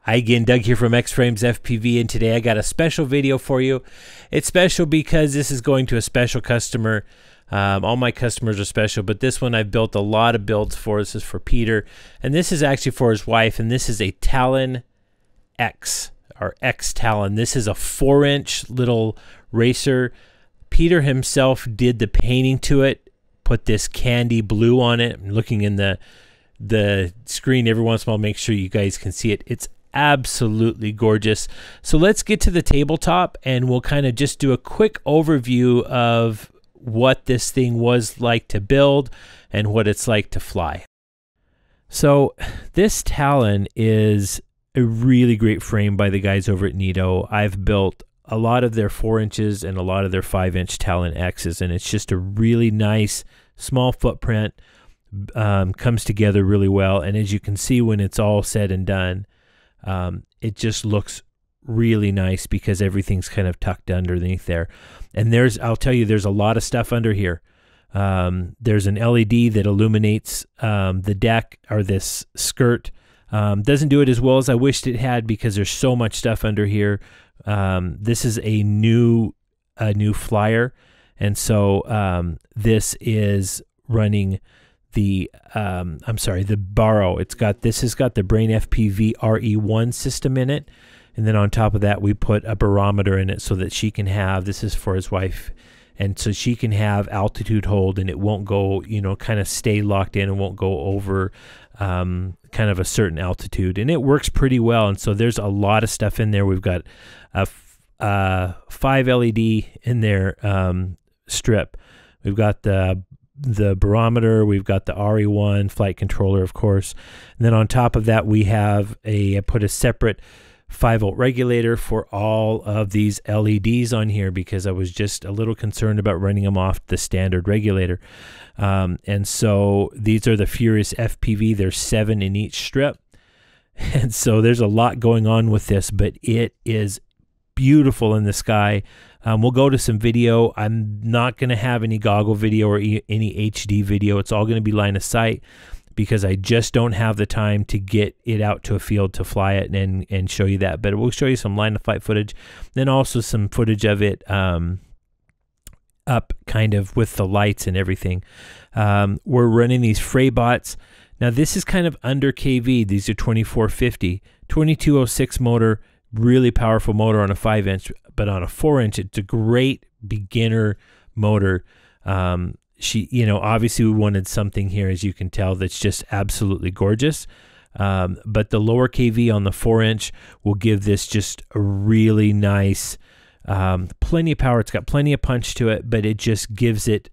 Hi again, Doug here from X-Frames FPV, and today I got a special video for you. It's special because this is going to a special customer. All my customers are special, but this one I've built a lot of builds for. This is for Peter, and this is actually for his wife, and this is a Talon X, or X-Talon. This is a 4-inch little racer. Peter himself did the painting to it, put this candy blue on it. I'm looking in the screen every once in a while, make sure you guys can see it. It's absolutely gorgeous. So let's get to the tabletop and we'll kind of just do a quick overview of what this thing was like to build and what it's like to fly. So this Talon is a really great frame by the guys over at Neato. I've built a lot of their 4 inches and a lot of their 5-inch Talon X's, and it's just a really nice small footprint. Comes together really well, and as you can see when it's all said and done, it just looks really nice because everything's kind of tucked underneath there. And I'll tell you, there's a lot of stuff under here. There's an LED that illuminates the deck, or this skirt. Doesn't do it as well as I wished it had because there's so much stuff under here. This is a new flyer, and so this is running the the Baro. This has got the BrainFPV Re1 system in it, and then on top of that we put a barometer in it so that she can have, this is for his wife, and so she can have altitude hold and it won't go, kind of stay locked in and won't go over kind of a certain altitude, and it works pretty well. And so there's a lot of stuff in there. We've got a 5 LED in there strip. We've got the barometer, we've got the RE1 flight controller, of course, and then on top of that we have I put a separate 5-volt regulator for all of these LEDs on here because I was just a little concerned about running them off the standard regulator. And so these are the Furious FPV. There's 7 in each strip, and so there's a lot going on with this, but it is beautiful in the sky. We'll go to some video. I'm not going to have any goggle video or any HD video. It's all going to be line of sight because I just don't have the time to get it out to a field to fly it and show you that. But we'll show you some line of flight footage, then also some footage of it up kind of with the lights and everything. We're running these Freybotts. Now this is kind of under KV. These are 2450, 2206 motor, really powerful motor on a 5-inch, but on a 4-inch, it's a great beginner motor. Obviously we wanted something here, as you can tell, that's just absolutely gorgeous. But the lower KV on the 4-inch will give this just a really nice, plenty of power. It's got plenty of punch to it, but it just gives it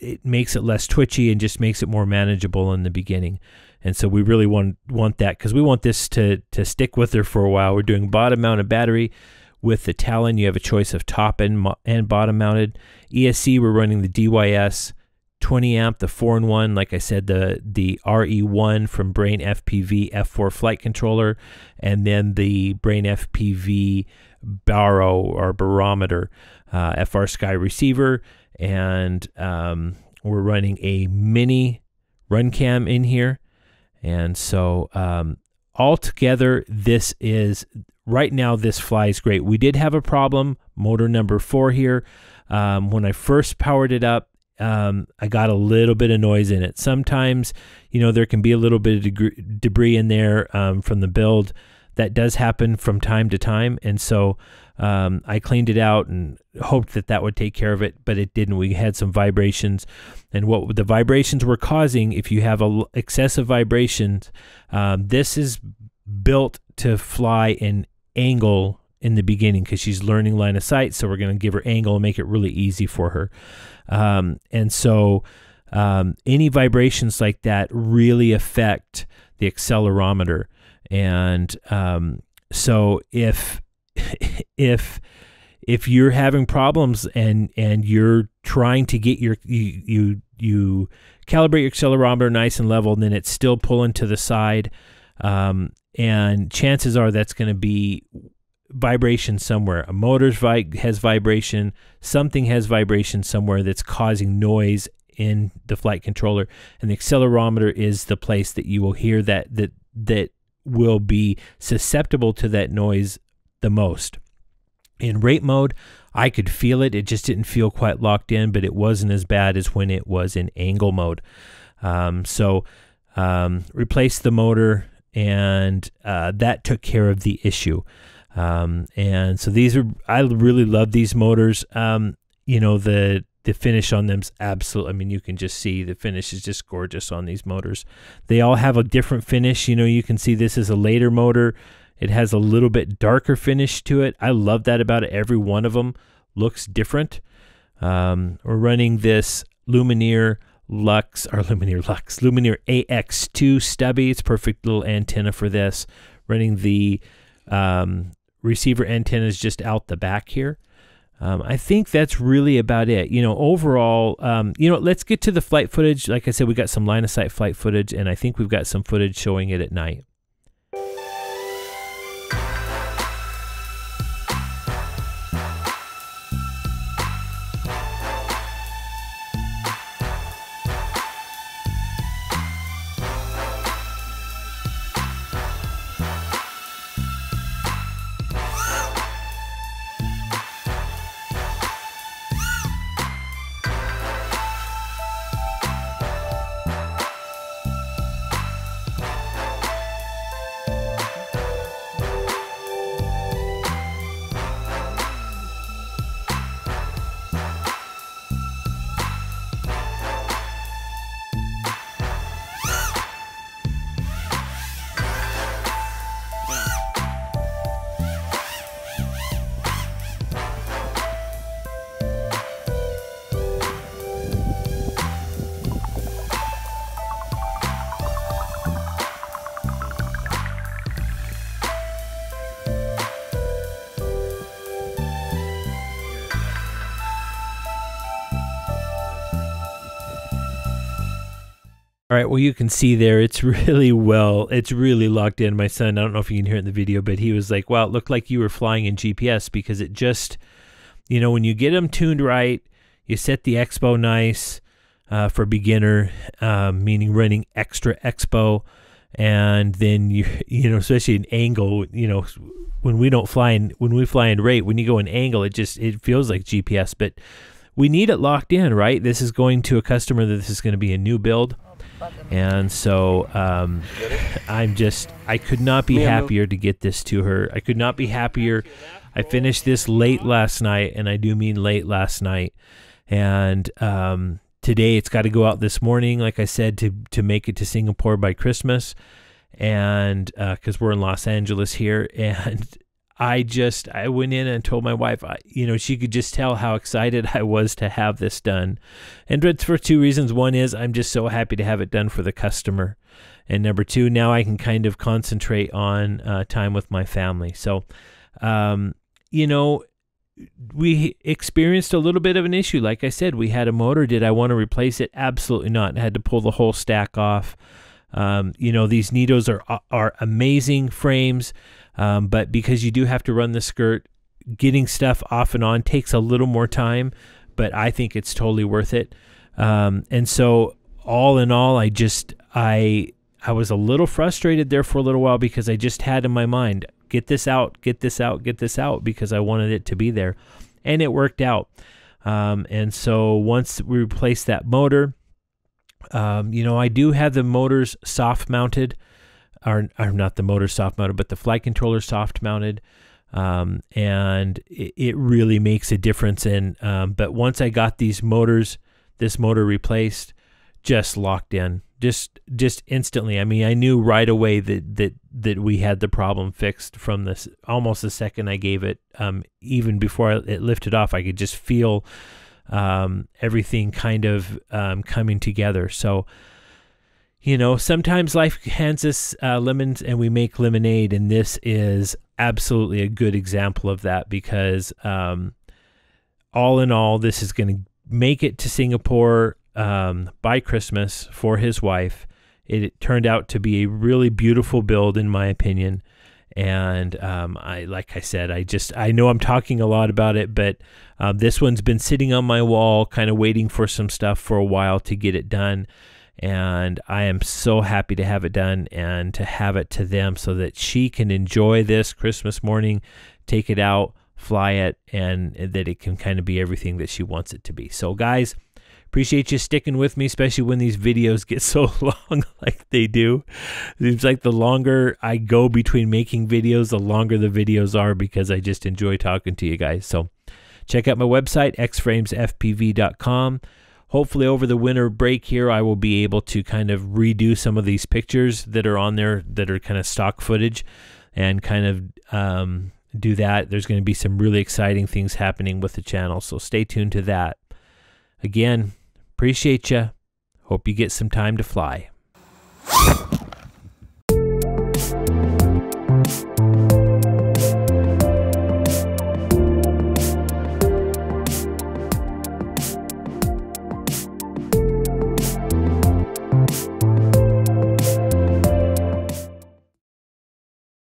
it makes it less twitchy and just makes it more manageable in the beginning. And so we really want that because we want this to stick with her for a while. We're doing bottom mounted battery. With the Talon, you have a choice of top and bottom mounted. ESC, we're running the DYS 20 amp, the 4-in-1. Like I said, the RE1 from BrainFPV F4 flight controller, and then the BrainFPV Baro or barometer, FRSky receiver, and we're running a mini run cam in here. And so altogether, this is, right now this flies great. We did have a problem, motor number 4 here. When I first powered it up, I got a little bit of noise in it. Sometimes, there can be a little bit of debris in there from the build. That does happen from time to time, and so I cleaned it out and hoped that would take care of it, but it didn't. We had some vibrations, and what the vibrations were causing, if you have excessive vibrations, this is built to fly in angle in the beginning because she's learning line of sight, so we're going to give her angle and make it really easy for her. And so any vibrations like that really affect the accelerometer. And so if you're having problems and you're trying to get you calibrate your accelerometer nice and level, and then it's still pulling to the side, and chances are that's going to be vibration somewhere. A motor has vibration, something has vibration somewhere that's causing noise in the flight controller, and the accelerometer is the place that you will hear that will be susceptible to that noise the most. In rate mode, I could feel it. It just didn't feel quite locked in, but it wasn't as bad as when it was in angle mode. Replaced the motor, and that took care of the issue. And so these are, I really love these motors. You know, the finish on them's absolute. I mean, you can just see the finish is just gorgeous on these motors. They all have a different finish. You know, you can see this is a later motor. It has a little bit darker finish to it. I love that about it. Every one of them looks different. We're running this Lumenier AX2 Stubby. It's a perfect little antenna for this. Running the receiver antennas just out the back here. I think that's really about it. You know, overall, you know, let's get to the flight footage. Like I said, we got some line of sight flight footage, and I think we've got some footage showing it at night. All right, well, you can see there, it's really locked in. My son, I don't know if you can hear it in the video, but he was like, wow, it looked like you were flying in GPS, because it just, you know, when you get them tuned right, you set the expo nice for beginner, meaning running extra expo, and then you know, especially in angle, you know, when we fly in rate, when you go in angle, it feels like GPS, but we need it locked in, right? This is going to a customer that this is going to be a new build. And so I could not be happier to get this to her. I could not be happier. I finished this late last night, and I do mean late last night. And today it's got to go out this morning, like I said, to make it to Singapore by Christmas. And because we're in Los Angeles here. And I went in and told my wife, you know, she could just tell how excited I was to have this done. And it's for two reasons. One is I'm just so happy to have it done for the customer. And number two, now I can kind of concentrate on time with my family. So, you know, we experienced a little bit of an issue. Like I said, we had a motor. Did I want to replace it? Absolutely not. I had to pull the whole stack off. You know, these Neatos are amazing frames. But because you do have to run the skirt, getting stuff off and on takes a little more time, but I think it's totally worth it. And so all in all, I was a little frustrated there for a little while, because I just had in my mind, get this out, because I wanted it to be there, and it worked out. And so once we replaced that motor, you know, I do have the motors soft mounted. Are not the motor soft mounted, but the flight controller soft mounted, and it really makes a difference. But once I got this motor replaced, just locked in, just instantly. I mean, I knew right away that we had the problem fixed from this almost the second I gave it. Even before it lifted off, I could just feel everything kind of coming together. So, you know, sometimes life hands us lemons and we make lemonade, and this is absolutely a good example of that, because all in all, this is going to make it to Singapore by Christmas for his wife. It turned out to be a really beautiful build, in my opinion. And like I said, I know I'm talking a lot about it, but this one's been sitting on my wall, kind of waiting for some stuff for a while to get it done. and I am so happy to have it done and to have it to them so that she can enjoy this Christmas morning, take it out, fly it, and that it can kind of be everything that she wants it to be. So guys, appreciate you sticking with me, especially when these videos get so long like they do. It seems like the longer I go between making videos, the longer the videos are, because I just enjoy talking to you guys. So check out my website, xframesfpv.com. Hopefully over the winter break here, I will be able to kind of redo some of these pictures that are on there that are kind of stock footage, and kind of do that. There's going to be some really exciting things happening with the channel, so stay tuned to that. Again, appreciate you. Hope you get some time to fly.